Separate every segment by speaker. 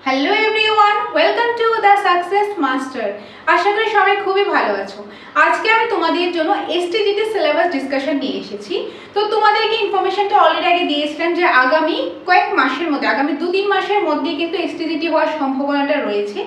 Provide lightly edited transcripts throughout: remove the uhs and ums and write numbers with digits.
Speaker 1: Hello everyone, welcome to the success master. আশা করি সবাই খুবই ভালো আছো। আজকে আমি তোমাদের জন্য এসটিজিটি সিলেবাস ডিসকাশন নিয়ে এসেছি। তো তোমাদেরকে ইনফরমেশনটা অলরেডি আগে দিয়েছিলাম যে আগামী কয়েক মাসের মধ্যে, আগামী 2-3 মাসের মধ্যে কিন্তু এসটিজিটি হওয়ার সম্ভাবনাটা রয়েছে,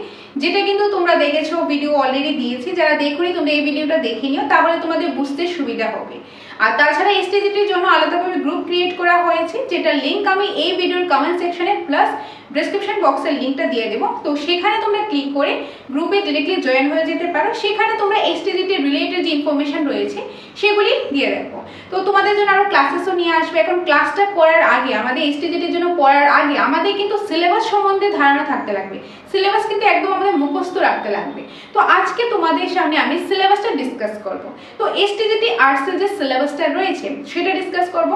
Speaker 1: যেটা কিন্তু তোমরা দেখেছো, ভিডিও অলরেডি দিয়েছি। যারা দেখোনি তোমরা এই ভিডিওটা দেখে নিও, তাহলে তোমাদের বুঝতে সুবিধা হবে। আর তাছাড়া এসটিজিটির জন্য আলাদাভাবে গ্রুপ ক্রিয়েট করা হয়েছে, যেটা লিঙ্ক আমি এই ভিডিওর কমেন্ট সেকশনে প্লাস ডেসক্রিপশন বক্সের লিঙ্কটা দিয়ে দেবো। তো সেখানে তোমরা ক্লিক করে গ্রুপে ডিরেক্টলি জয়েন হয়ে যেতে পারো। সেখানে তোমরা এসটিজিটি রিলেটেড যে ইনফরমেশন রয়েছে সেগুলি দিয়ে রাখবো। তো তোমাদের জন্য আরো ক্লাসেসও নিয়ে আসবে। এখন ক্লাসটা করার আগে, আমাদের এসটিজিটির জন্য পড়ার আগে আমাদের কিন্তু সিলেবাস সম্বন্ধে ধারণা থাকতে লাগবে। সিলেবাস কিন্তু একদম আমাদের মুখস্থ রাখতে লাগবে। তো আজকে তোমাদের সামনে আমি সিলেবাসটা ডিসকাস করব। তো এসটিজিটি আর্টসের যে সিলেবাসটা রয়েছে সেটা ডিসকাস করব।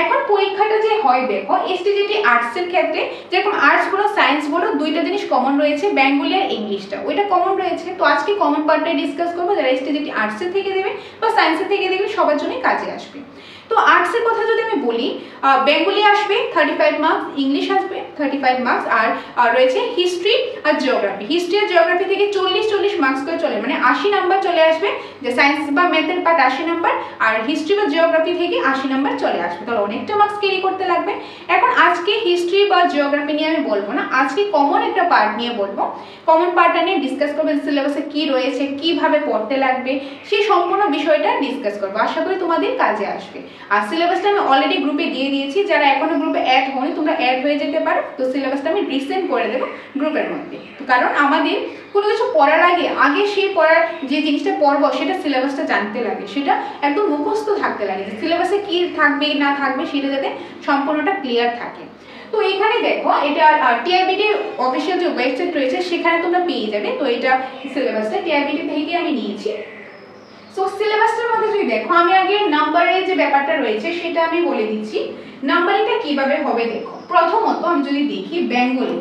Speaker 1: এখন পরীক্ষাটা যে হয়, দেখো এসটিজিটি আর্টসের ক্ষেত্রে যেরকম আর্টস বলো সায়েন্স বলো, দুইটা জিনিস কমন রয়েছে, বেঙ্গলি আর ইংলিশটা, ওইটা কমন রয়েছে। তো আজকে কমন পার্টটাই ডিসকাস করবো। যারা এসটিজিটি আর্টসের থেকে দেবে বা সায়েন্সের থেকে দেবে সবার জন্যই কাজে আসবে। তো আর্টসের কথা যদি আমি বলি, বেঙ্গলি আসবে 35 মার্কস, ইংলিশ আসবে 35 মার্কস, আর রয়েছে হিস্ট্রি আর জিওগ্রাফি। হিস্ট্রি আর জিওগ্রাফি থেকে 40 মার্কস করে চলে, মানে 80 নাম্বার চলে আসবে। যে সায়েন্স বা ম্যাথের পার্ট 80 নাম্বার, আর হিস্ট্রি বা জিওগ্রাফি থেকে 80 নাম্বার চলে আসবে। তাহলে অনেকটা মার্কস ক্যারি করতে লাগবে। এখন আজকে হিস্ট্রি বা জিওগ্রাফি নিয়ে আমি বলবো না, আজকে কমন একটা পার্ট নিয়ে বলবো। কমন পার্টটা নিয়ে ডিসকাস করবো, সিলেবাসে কি রয়েছে, কিভাবে পড়তে লাগবে, সেই সম্পূর্ণ বিষয়টা ডিসকাস করবো। আশা করি তোমাদের কাজে আসবে। আর সিলেবাসটা আমি অলরেডি গ্রুপে দিয়ে দিয়েছি। যারা এখনো গ্রুপে অ্যাড হয়নি তোমরা অ্যাড হয়ে যেতে পারো। তো সিলেবাসটা আমি রিসেন্ড করে দেবো গ্রুপের মধ্যে। কারণ আমাদের কোনো কিছু পড়ার আগে সেই পড়ার যে জিনিসটা পড়বো সেটা সিলেবাসটা জানতে লাগে, সেটা একদম মুখস্থ থাকতে লাগে, যে সিলেবাসে কি থাকবে না থাকবে সেটা যাতে সম্পূর্ণটা ক্লিয়ার থাকে। তো এখানে দেখো, এটা টিআরবিটি অফিসিয়াল যে ওয়েবসাইট রয়েছে সেখানে তোমরা পেয়ে যাবে। তো এটা সিলেবাসটা টিআরবিটি থেকে আমি নিয়েছি। সো সিলেবাসটার মধ্যে যদি দেখো, আমি আগে নাম্বারের যে ব্যাপারটা রয়েছে সেটা আমি বলে দিচ্ছি। নাম্বারিংটা কিভাবে হবে দেখো। প্রথমত আমি যদি দেখি বেঙ্গলি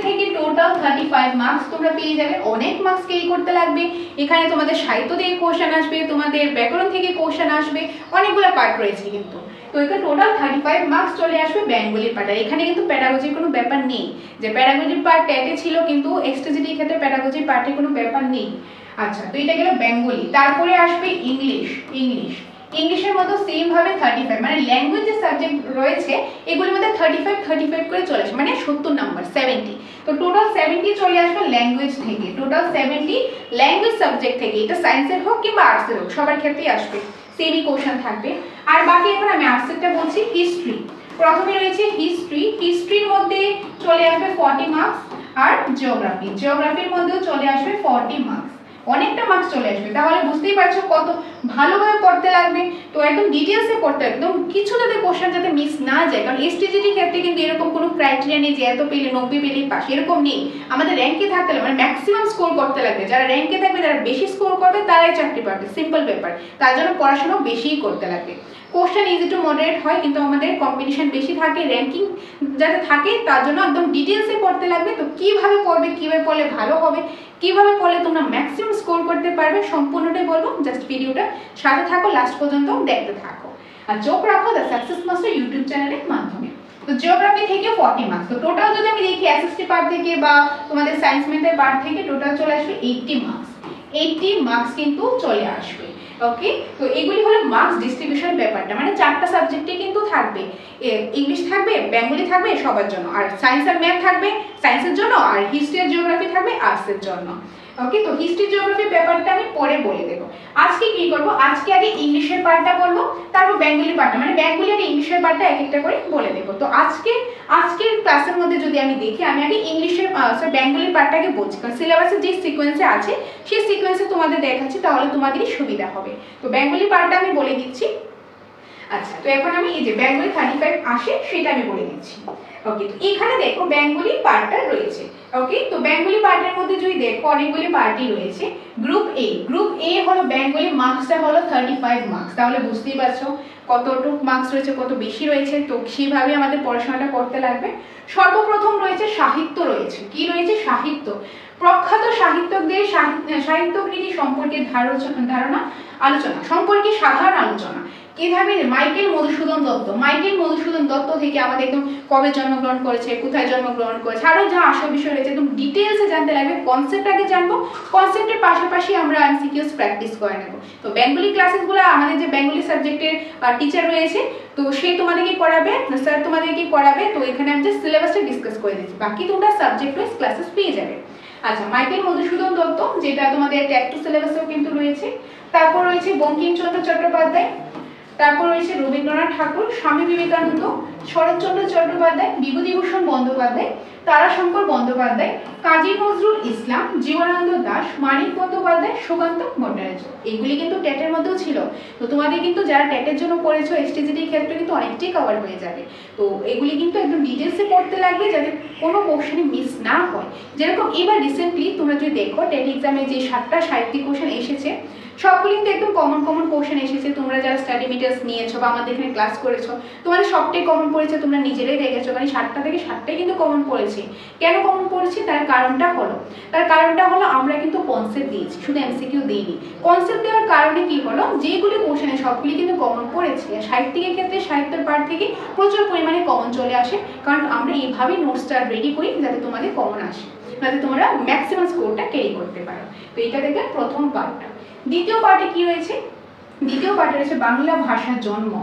Speaker 1: থেকে টোটাল 35 মার্কস তোমরা পেয়ে যাবে। অনেক মার্কস ক্যারি করতে লাগবে। এখানে তোমাদের সাহিত্য থেকে কোশ্চেন আসবে, তোমাদের ব্যাকরণ থেকে কোশ্চেন আসবে, অনেকগুলো পার্ট রয়েছে কিন্তু। তো এখানে টোটাল 35 মার্কস চলে আসবে বেঙ্গলি পার্ট। এখানে কিন্তু প্যাডাগজির কোনো ব্যাপার নেই, যে প্যাডাগজির পার্ট টেটে ছিল কিন্তু এসটিজিটির ক্ষেত্রে প্যাডাগজির পার্টে কোনো ব্যাপার নেই। আচ্ছা, তো এটা গেল বেঙ্গলি। তারপরে আসবে ইংলিশের মধ্যে সেম ভাবে 35, মানে ল্যাঙ্গুয়েজ যে সাবজেক্ট রয়েছে এগুলোর মধ্যে 35 করে চলে আসে, মানে 70 নাম্বার 70। তো টোটাল 70 চলে আসবে ল্যাঙ্গুয়েজ থেকে, টোটাল 70 ল্যাঙ্গুয়েজ সাবজেক্ট থেকে। এটা সায়েন্সের হোক কিংবা আর্টসের হোক সবার ক্ষেত্রেই আসবে, সেমই কোশ্চেন থাকবে। আর বাকি এখন আমি আর্টসেরটা বলছি। হিস্ট্রি প্রথমে রয়েছে, হিস্ট্রির মধ্যে চলে আসবে 40 মার্কস, আর জিওগ্রাফির মধ্যেও চলে আসবে 40 মার্কস। অনেকটা মার্কস চলে আসবে। তাহলে বুঝতেই পারছো কত ভালোভাবে পড়তে লাগবে। তো একদম ডিটেইলসে পড়তে হবে, একদম কিছু যাতে কোশ্চেন যাতে মিস না যায়। কারণ এসটিজিটি ক্ষেত্রে কিন্তু এরকম কোনো ক্রাইটেরিয়া নেই যে এত পেলে 90 পেলেই পাস, এরকম নেই। আমাদের র্যাঙ্কে থাকতে হবে, মানে ম্যাক্সিমাম স্কোর করতে লাগবে। যারা র্যাঙ্কে থাকবে, যারা বেশি স্কোর করবে তারাই চাকরি পাবে, সিম্পল ব্যাপার। তার জন্য পড়াশোনা বেশিই করতে লাগবে। কোশ্চেন ইজি টু মডারেট হয়, কিন্তু আমাদের কম্পিটিশন বেশি থাকে, র্যাঙ্কিং যাতে থাকে, তার জন্য একদম ডিটেইলসে পড়তে লাগবে। তো কিভাবে পড়বে, কিভাবে পড়লে ভালো হবে, কিভাবে পড়লে তোমরা ম্যাক্সিমাম স্কোর করতে পারবে, সম্পূর্ণটাই বলবো। জাস্ট ভিডিওটা সাথে থাকো, লাস্ট পর্যন্ত দেখতে থাকো, আর চোখ রাখো দ্য সাকসেস মাস্টার ইউটিউব চ্যানেলের মাধ্যমে। তো জিওগ্রাফি থেকে 40 মার্কস। তো টোটাল যদি আমি দেখি এসএসটি পার্ট থেকে বা তোমাদের সায়েন্স ম্যাথের পার্ট থেকে টোটাল চলে আসবে 80 মার্কস। 80 মার্কস কিন্তু চলে আসবে। ওকে, তো এগুলি হলো মার্কস ডিস্ট্রিবিউশন ব্যাপারটা, মানে 4টা সাবজেক্টে কিন্তু থাকবে। ইংলিশ থাকবে, বেঙ্গলি থাকবে সবার জন্য, আর সায়েন্স আর ম্যাথ থাকবে সায়েন্সের জন্য, আর হিস্ট্রি আর জিওগ্রাফি থাকবে আর্টসের জন্য। ওকে, তো হিস্ট্রি জিওগ্রাফি ব্যাপারটা আমি পরে বলে দেবো। আজকে কি করব, আজকে আগে ইংলিশের পার্টটা বলবো, তারপর বেঙ্গলি পার্টটা, মানে বেঙ্গলি আর ইংলিশের পার্টটা এক একটা করে বলে দেবো। তো আজকের ক্লাসের মধ্যে যদি আমি দেখি, আমি আগে ইংলিশের বেঙ্গলি পার্টটাকে বলছি, কারণ সিলেবাসে যে সিকোয়েন্সে আছে সেই সিকোয়েন্সে তোমাদের দেখাচ্ছি, তাহলে তোমাদেরই সুবিধা হবে। তো বেঙ্গলি পার্টটা আমি বলে দিচ্ছি। আচ্ছা, তো এখন আমি এই যে বেঙ্গলি 35 আসে সেটা আমি বলে দিচ্ছি। ওকে, তো এখানে দেখো বেঙ্গলি পার্টটা রয়েছে। ওকে, তো বেঙ্গলি পার্টের মধ্যে যদি দেখো অনেকগুলি পার্টি রয়েছে। গ্রুপ এ হলো বেঙ্গলি, মার্কসটা হলো 35 মার্কস। তাহলে বুঝতেই পারছো কতটুকু মার্কস রয়েছে, কত বেশি রয়েছে। তো সেইভাবে আমাদের পড়াশোনাটা করতে লাগবে। সর্বপ্রথম রয়েছে সাহিত্য রয়েছে। কি রয়েছে? সাহিত্য। প্রখ্যাত সাহিত্যকদের সাহিত্যকৃতি সম্পর্কে ধারণা আলোচনা সম্পর্কে সাধারণ আলোচনা। এভাবে মাইকেল মধুসূদন দত্ত থেকে আমাদের একদম কবে জন্মগ্রহণ করেছে, কোথায় জন্মগ্রহণ করেছে, আরো যা আসল বিষয় রয়েছে একদম ডিটেলসে জানতে লাগবে। কনসেপ্ট আগে জানবো, কনসেপ্টের পাশাপাশি আমরা এমসিকিউস প্র্যাকটিস করে নেব। তো বেঙ্গলি ক্লাসেসগুলো আমাদের যে বেঙ্গলি সাবজেক্টের টিচার রয়েছে, তো সে তোমাদেরকে করাবে, স্যার তোমাদেরকে করাবে। তো এখানে আমি জাস্ট সিলেবাসটা ডিসকাস করে দিচ্ছি, বাকি তোমরা সাবজেক্ট ওয়াইজ ক্লাসেস পেয়ে যাবে। আচ্ছা, মাইকেল মধুসূদন দত্ত, যেটা তোমাদের ট্যাগ টু সিলেবাসেও কিন্তু রয়েছে। তারপর রয়েছে বঙ্কিমচন্দ্র চট্টোপাধ্যায়, তারপর রয়েছে রবীন্দ্রনাথ ঠাকুর, স্বামী বিবেকানন্দ, শরৎচন্দ্র চট্টোপাধ্যায়, বিভূতিভূষণ বন্দ্যোপাধ্যায়, তারাশঙ্কর বন্দ্যোপাধ্যায়, কাজী নজরুল ইসলাম, জীবনানন্দ দাশ, মানিক বন্দ্যোপাধ্যায়, সুকান্ত ভট্টাচার্য। এগুলি কিন্তু ট্যাটের মধ্যেও ছিল। তো তোমাদের কিন্তু যারা ট্যাটের জন্য পড়েছো এসটিজিটির ক্ষেত্রে কিন্তু অনেকটাই কভার হয়ে যাবে। তো এগুলি কিন্তু একদম ডিটেলসে পড়তে লাগবে যাতে কোনো কোশ্চেনে মিস না হয়। যেরকম এবার রিসেন্টলি তোমরা যদি দেখো টেট এক্সামে যে 7টা সাহিত্যিক কোশ্চেন এসেছে, সবগুলি কিন্তু একদম কমন কোশ্চেন এসেছে। তোমরা যারা স্টাডি মেটেরিয়ালস নিয়েছো বা আমাদের এখানে ক্লাস করেছো, তোমাদের সবটাই কমন পড়েছে, তোমরা নিজেরাই দেখেছো। মানে 7টা থেকে 7টাই কিন্তু কমন পড়েছে। কেন কমন পড়েছে তার কারণটা হলো আমরা কিন্তু কনসেপ্ট দিয়েছি, শুধু এমসিকিউ দিইনি। কনসেপ্ট দেওয়ার কারণে কি হলো, যেগুলি কোশ্চেনে সবগুলি কিন্তু কমন পড়েছে। সাহিত্যিকের ক্ষেত্রে সাহিত্যের পার্ট থেকে প্রচুর পরিমাণে কমন চলে আসে, কারণ আমরা এইভাবেই নোটসটা রেডি করি যাতে তোমাদের কমন আসে, যাতে তোমরা ম্যাক্সিমাম স্কোরটা ক্যারি করতে পারো। তো এটা দেখে প্রথম পার্টটা। দ্বিতীয় পার্টে কি রয়েছে, দ্বিতীয় পার্টে রয়েছে বাংলা ভাষার জন্ম,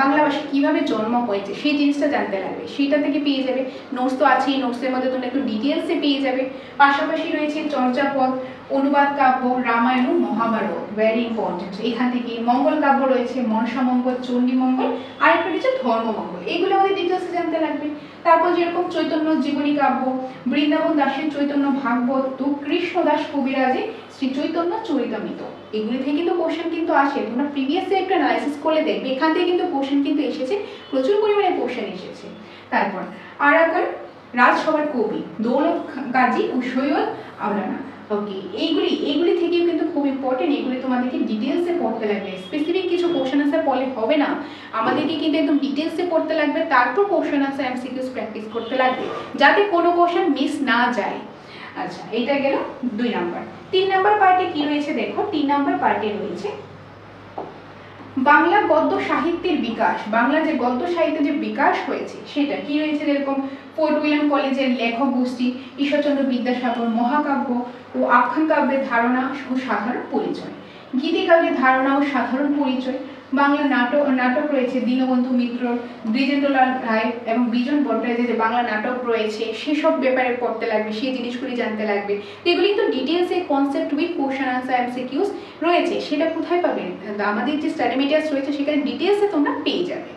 Speaker 1: বাংলা ভাষা কিভাবে জন্ম হয়েছে সেই জিনিসটা জানতে লাগবে। সেটা থেকে পেয়ে যাবে, নোটস তো আছেই, নোটসের মধ্যে তোমরা একটু ডিটেলসে পেয়ে যাবে। পাশাপাশি রয়েছে চর্যাপদ, অনুবাদ কাব্য, রামায়ণ, মহাভারত, ভেরি ইম্পর্টেন্ট। এখান থেকে মঙ্গল কাব্য রয়েছে, মনসা মঙ্গল, চণ্ডী মঙ্গল, আর একটা রয়েছে ধর্মমঙ্গল। এগুলো আমাদের ডিটেলসে জানতে লাগবে। তারপর যেরকম চৈতন্য জীবনী কাব্য, বৃন্দাবন দাসের চৈতন্য ভাগবত, তো কৃষ্ণ দাস কবিরাজে শ্রী চৈতন্য চরিতামৃত। এগুলি থেকে কিন্তু কোশ্চেন কিন্তু আসে, তোমরা প্রিভিয়াস একটু অ্যানালাইসিস করলে দেখবে এখান থেকে কিন্তু কোশ্চেন কিন্তু এসেছে, প্রচুর পরিমাণে কোশ্চেন এসেছে। তারপর আরাকান রাজসভার কবি, দৌলত গাজী ও সৈয়দ আওলানা। ওকে, এইগুলি থেকেও কিন্তু খুব ইম্পর্টেন্ট। এগুলি তোমাদেরকে ডিটেলসে পড়তে লাগবে। স্পেসিফিক কিছু কোশ্চেন আনসার পড়লে হবে না, আমাদেরকে কিন্তু একদম ডিটেলসে পড়তে লাগবে। তারপর কোশ্চেন আনসার এমসিকিউস প্র্যাকটিস করতে লাগবে যাতে কোনো কোশ্চেন মিস না যায়। আচ্ছা, এইটা গেল 2 নাম্বার। 3 নাম্বার পার্টে কি রয়েছে দেখো, 3 নাম্বার পার্টে রয়েছে বাংলা গদ্য সাহিত্যের বিকাশ। বাংলা যে গদ্য সাহিত্যের যে বিকাশ হয়েছে সেটা কি রয়েছে, যেরকম ফোর্ট উইলিয়াম কলেজের লেখক গোষ্ঠী, ঈশ্বরচন্দ্র বিদ্যাসাগর, মহাকাব্য ও আখ্যান কাব্যের ধারণা ও সাধারণ পরিচয়, গীতিকাব্যের ধারণা ও সাধারণ পরিচয়, বাংলা নাটক রয়েছে দীনবন্ধু মিত্র, দ্বিজেন্দ্রলাল রায় এবং বিজন ভট্টাচার্যের যে বাংলা নাটক রয়েছে সেসব ব্যাপারে পড়তে লাগবে, সেই জিনিসগুলি জানতে লাগবে। তো এগুলি কিন্তু ডিটেলসে concept with question answer MCQs রয়েছে। সেটা কোথায় পাবেন, আমাদের যে স্টাডি মেটেরিয়ালস রয়েছে সেখানে ডিটেলসে তোমরা পেয়ে যাবে।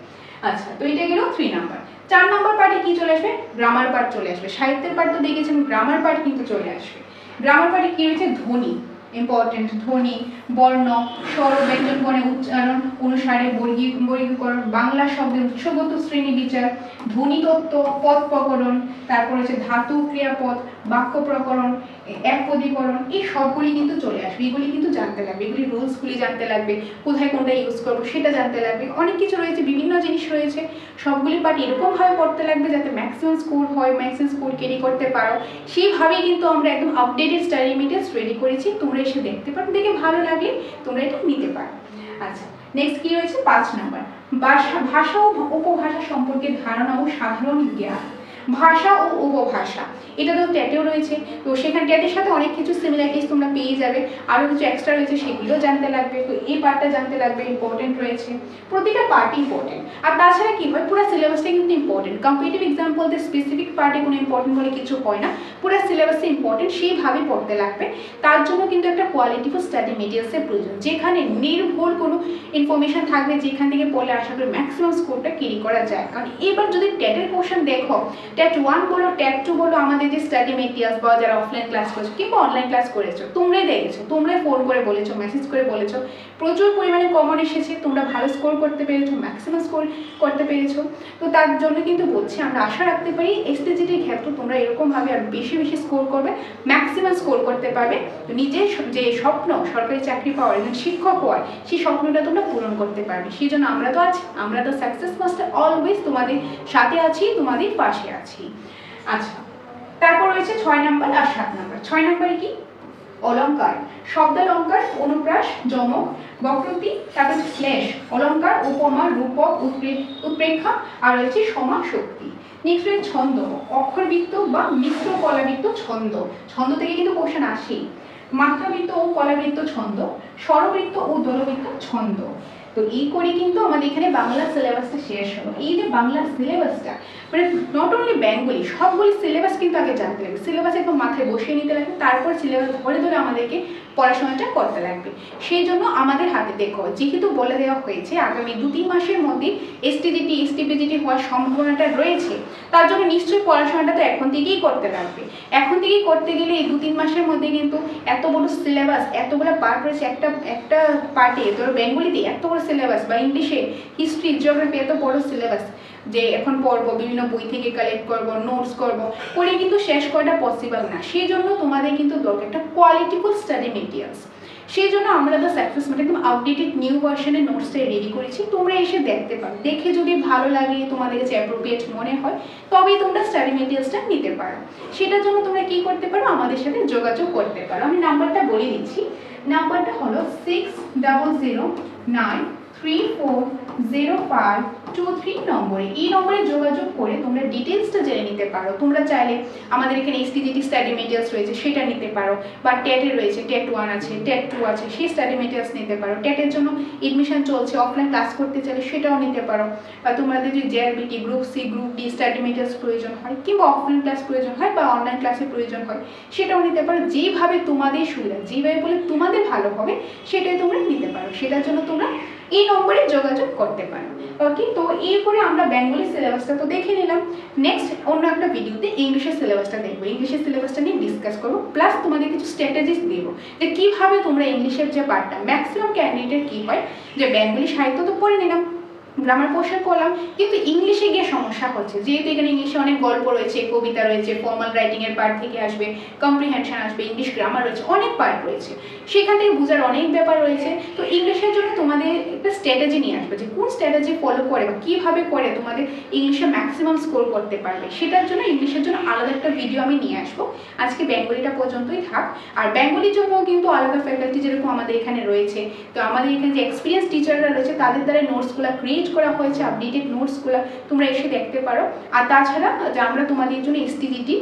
Speaker 1: আচ্ছা, তো এটা গেল 3 নাম্বার। 4 নাম্বার পার্টে কি চলে আসবে, গ্রামার পার্ট চলে আসবে। সাহিত্যের পার্ট তো দেখেছেন, গ্রামার পার্ট কিন্তু চলে আসবে। গ্রামার পার্টে কি রয়েছে, ধ্বনি ইম্পর্টেন্ট, ধ্বনি, বর্ণ, স্বর, ব্যঞ্জনবর্ণের উচ্চারণ অনুসারে বর্গীকরণ, বাংলা শব্দের উৎসগত শ্রেণী বিচার, ধ্বনিতত্ত্ব, পদ প্রকরণ, তারপর হচ্ছে ধাতু, ক্রিয়াপদ, বাক্য প্রকরণ, একপদীকরণ, এই সবগুলি কিন্তু চলে আসবে। এগুলি কিন্তু জানতে লাগবে, এগুলি রুলসগুলি জানতে লাগবে, কোথায় কোনটা ইউজ করবো সেটা জানতে লাগবে। অনেক কিছু রয়েছে, বিভিন্ন জিনিস রয়েছে, সবগুলি পার্ট এরকমভাবে পড়তে লাগবে যাতে ম্যাক্সিমাম স্কোর হয়, ম্যাক্সিমাম স্কোর ক্যারি করতে পারো। সেইভাবেই কিন্তু আমরা একদম আপডেটেড স্টাডি মেটেরিয়ালস রেডি করেছি, তোমরা এসে দেখতে পারো, দেখে ভালো লাগলে তোমরা এটা নিতে পারো। আচ্ছা, নেক্সট কি রয়েছে 5 নাম্বার, ভাষা ও উপভাষা সম্পর্কে ধারণা ও সাধারণ জ্ঞান। ভাষা ও উপভাষা, এটা তো ট্যাটেও রয়েছে, তো সেখানে ট্যাটের সাথে অনেক কিছু সিমিলারিটিস তোমরা পেয়ে যাবে, আরও কিছু এক্সট্রা রয়েছে সেগুলোও জানতে লাগবে। তো এই পার্টটা জানতে লাগবে, ইম্পর্টেন্ট রয়েছে, প্রতিটা পার্ট ইম্পর্টেন্ট। আর তাছাড়া কি হয়, পুরো সিলেবাসটা কিন্তু ইম্পর্টেন্ট। কম্পিটিটিভ এক্সাম বলতে স্পেসিফিক পার্টে কোনো ইম্পর্টেন্ট বলে কিছু হয় না, পুরো সিলেবাসে ইম্পর্টেন্ট, সেইভাবেই পড়তে লাগবে। তার জন্য কিন্তু একটা কোয়ালিটিফুল স্টাডি মেটেরিয়ালসের প্রয়োজন, যেখানে নির্ভুল কোনো ইনফরমেশন থাকবে, যেখান থেকে পড়লে আশা করি ম্যাক্সিমাম স্কোরটা ক্যারি করা যায়। কারণ এবার যদি ট্যাটের কোশ্চেন দেখো, ট্যাট 1 বলো, ট্যাট 2 বলো, আমাদের যে স্টাডি মেটেরিয়ালস বা যারা অফলাইন ক্লাস করেছো কিংবা অনলাইন ক্লাস করেছো, তোমরাই দেখেছো, তোমরাই ফোন করে বলেছো, মেসেজ করে বলেছো, প্রচুর পরিমাণে কমন এসেছে, তোমরা ভালো স্কোর করতে পেরেছো, ম্যাক্সিমাম স্কোর করতে পেরেছো। তো তার জন্য কিন্তু বলছি, আমরা আশা রাখতে পারি এসটিজিটির ক্ষেত্রে তোমরা এরকমভাবে আর বেশি বেশি স্কোর করবে, ম্যাক্সিমাম স্কোর করতে পারবে। তো নিজের যে স্বপ্ন সরকারি চাকরি পাওয়ার, একজন শিক্ষক হওয়ার, সেই স্বপ্নটা তোমরা পূরণ করতে পারবে। সেই জন্য আমরা তো আছি, আমরা তো সাকসেস মাস্টার, অলওয়েজ তোমাদের সাথে আছি, তোমাদের পাশে আছি। আচ্ছা, তারপর রয়েছে 6 নাম্বার আর 7 নাম্বার। 6 নাম্বারে কি, অলঙ্কার, শব্দালঙ্কার, অনুপ্রাস, যমক, বক্রোক্তি, তারপর শ্লেষ, অলঙ্কার, উপমা, রূপক, উৎপ্রেক্ষা, আর রয়েছে সমাশক্তি। নেক্সট রয়েছে ছন্দ, অক্ষরবৃত্ত বা মিশ্র কলাবৃত্ত ছন্দ, ছন্দ থেকে কিন্তু কোশ্চেন আসেই। মাত্রাবৃত্ত ও কলাবৃত্ত ছন্দ, স্বরবৃত্ত ও দোলবৃত্ত ছন্দ। তো এই করে কিন্তু আমাদের এখানে বাংলা সিলেবাসটা শেষ হলো। এই যে বাংলা সিলেবাসটা মানে নট অনলি বেঙ্গলি, সবগুলি সিলেবাস কিন্তু আগে জানতে লাগবে, সিলেবাস একদম মাথায় বসিয়ে নিতে লাগবে, তারপর সিলেবাস ধরে ধরে আমাদেরকে পড়াশোনাটা করতে লাগবে। সেই জন্য আমাদের হাতে দেখো, যেহেতু বলে দেওয়া হয়েছে আগামী 2-3 মাসের মধ্যে এসটিজিটি এসটিপিজিটি হওয়ার সম্ভাবনাটা রয়েছে, তার জন্য নিশ্চয়ই পড়াশোনাটা তো এখন থেকেই করতে লাগবে। এখন থেকেই করতে গেলে এই 2-3 মাসের মধ্যে কিন্তু এত বড় সিলেবাস, এতগুলো পার্ট রয়েছে, একটা পার্টে ধরো বেঙ্গলিতে এত বড় সিলেবাস, বা ইংলিশে হিস্ট্রি জিওগ্রাফি এত বড় সিলেবাস যে এখন পড়বো, বিভিন্ন বই থেকে কালেক্ট করবো, নোটস করবো, করে কিন্তু শেষ করাটা পসিবল না। সেই জন্য তোমাদের কিন্তু দরকার একটা কোয়ালিটিফুল স্টাডি মেটেরিয়ালস। সেই জন্য আমরা দ্য সাকসেস মেথড একদম আপডেটেড নিউ ভার্সনের নোটসটা রেডি করেছি, তোমরা এসে দেখতে পারো, দেখে যদি ভালো লাগে, তোমাদের কাছে অ্যাপ্রোপ্রিয়েট মনে হয়, তবেই তোমরা স্টাডি মেটেরিয়ালসটা নিতে পারো। সেটার জন্য তোমরা কি করতে পারো, আমাদের সাথে যোগাযোগ করতে পারো। আমি নাম্বারটা বলে দিচ্ছি, নাম্বারটা হলো 6009340523 নম্বরে। এই নম্বরে যোগাযোগ করে তোমরা ডিটেলসটা জেনে নিতে পারো। তোমরা চাইলে আমাদের এখানে এসটিজিটি স্টাডি মেটেরিয়ালস রয়েছে, সেটা নিতে পারো, বা টেটের রয়েছে, টেট 1 আছে, টেট 2 আছে, সেই স্টাডি মেটেরিয়ালস নিতে পারো। টেটের জন্য এডমিশন চলছে, অফলাইন ক্লাস করতে চাইলে সেটাও নিতে পারো। বা তোমাদের যদি JRBT, group C, group D study materials প্রয়োজন হয়, কিংবা অফলাইন ক্লাস প্রয়োজন হয়, বা অনলাইন ক্লাসের প্রয়োজন হয়, সেটাও নিতে পারো। যেভাবে তোমাদের সুবিধা, যেভাবে বলে তোমাদের ভালো হবে, সেটাই তোমরা নিতে পারো। সেটার জন্য তোমরা এই নম্বরে যোগাযোগ করতে পারো। ওকে, তো এরপরে আমরা বেঙ্গলি সিলেবাসটা তো দেখে নিলাম। নেক্সট অন্য একটা ভিডিওতে ইংলিশের সিলেবাসটা দেখবো, ইংলিশের সিলেবাসটা নিয়ে ডিসকাস করবো, প্লাস তোমাদের কিছু স্ট্র্যাটেজিস দেবো যে কীভাবে তোমরা ইংলিশের যে পার্টটা, ম্যাক্সিমাম ক্যান্ডিডেটের কী হয় যে বেঙ্গলি সাহিত্য তো পড়ে নিলাম, গ্রামার পোর্শন করলাম, কিন্তু ইংলিশে গিয়ে সমস্যা হচ্ছে, যেহেতু এখানে ইংলিশে অনেক গল্প রয়েছে, কবিতা রয়েছে, ফর্মাল রাইটিংয়ের পার্ট থেকে আসবে, কম্প্রিহেনশন আসবে, ইংলিশ গ্রামার রয়েছে, অনেক পার্ট রয়েছে, সেখান থেকে বোঝার অনেক ব্যাপার রয়েছে। তো ইংলিশের জন্য তোমাদের একটা স্ট্র্যাটেজি নিয়ে আসবে, যে কোন স্ট্র্যাটেজি ফলো করে বা কীভাবে করে তোমাদের ইংলিশে ম্যাক্সিমাম স্কোর করতে পারবে। সেটার জন্য ইংলিশের জন্য আলাদা একটা ভিডিও আমি নিয়ে আসবো। আজকে বেঙ্গলিটা পর্যন্তই থাক। আর বেঙ্গলির জন্য কিন্তু আলাদা ফ্যাকাল্টি যেরকম আমাদের এখানে রয়েছে, তো আমাদের এখানে যে এক্সপিরিয়েন্স টিচাররা রয়েছে, তাদের দ্বারা নোটসগুলো ক্রিয়েট করা হয়েছে, আপডেটেড নোটসগুলো তোমরা এসে দেখতে পারো। আর তাছাড়া যে আমরা তোমাদের জন্য এসটিজিটি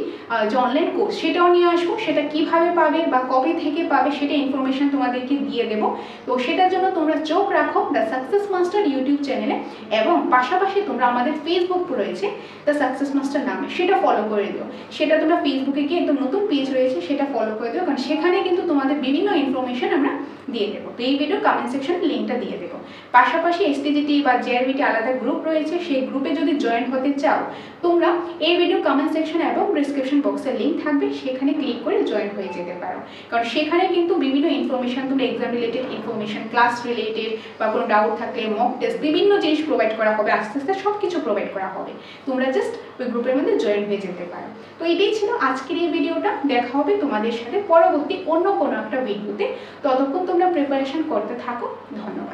Speaker 1: যে অনলাইন কোর্স, সেটাও নিয়ে আসবো, সেটা কিভাবে পাবে বা কবে থেকে পাবে সেটা ইনফরমেশন তোমাদেরকে দিয়ে দেবো। তো সেটার জন্য তোমরা চোখ রাখো দ্য সাকসেস মাস্টার ইউটিউব চ্যানেলে, এবং পাশাপাশি তোমরা আমাদের ফেসবুক রয়েছে দ্য সাকসেস মাস্টার নামে, সেটা ফলো করে দিও। সেটা তোমরা ফেসবুকে গিয়ে একদম নতুন পেজ রয়েছে, সেটা ফলো করে দিও, কারণ সেখানে কিন্তু তোমাদের বিভিন্ন ইনফরমেশন আমরা দিয়ে দেবো। তো এই ভিডিও কমেন্ট সেকশনে লিঙ্কটা দিয়ে দেবো। পাশাপাশি এসটিজিটি বা জেআরবিটি আলাদা গ্রুপ রয়েছে, সেই গ্রুপে যদি জয়েন হতে চাও তোমরা এই ভিডিও কমেন্ট সেকশন এবং ডিসক্রিপশন বক্সে লিঙ্ক থাকবে, সেখানে ক্লিক করে জয়েন হয়ে যেতে পারো। কারণ সেখানে কিন্তু বিভিন্ন ইনফরমেশন, তোমরা exam related information, class related, বা কোনো ডাউট থাকলে মক টেস্ট, বিভিন্ন জিনিস প্রোভাইড করা হবে, আস্তে আস্তে সব কিছু প্রোভাইড করা হবে। তোমরা জাস্ট ওই গ্রুপের মধ্যে জয়েন হয়ে যেতে পারো। তো এটাই ছিল আজকের এই ভিডিওটা। দেখা হবে তোমাদের সাথে পরবর্তী অন্য কোনো একটা ভিডিওতে। ততক্ষণ তোমরা প্রিপারেশন করতে থাকো। ধন্যবাদ।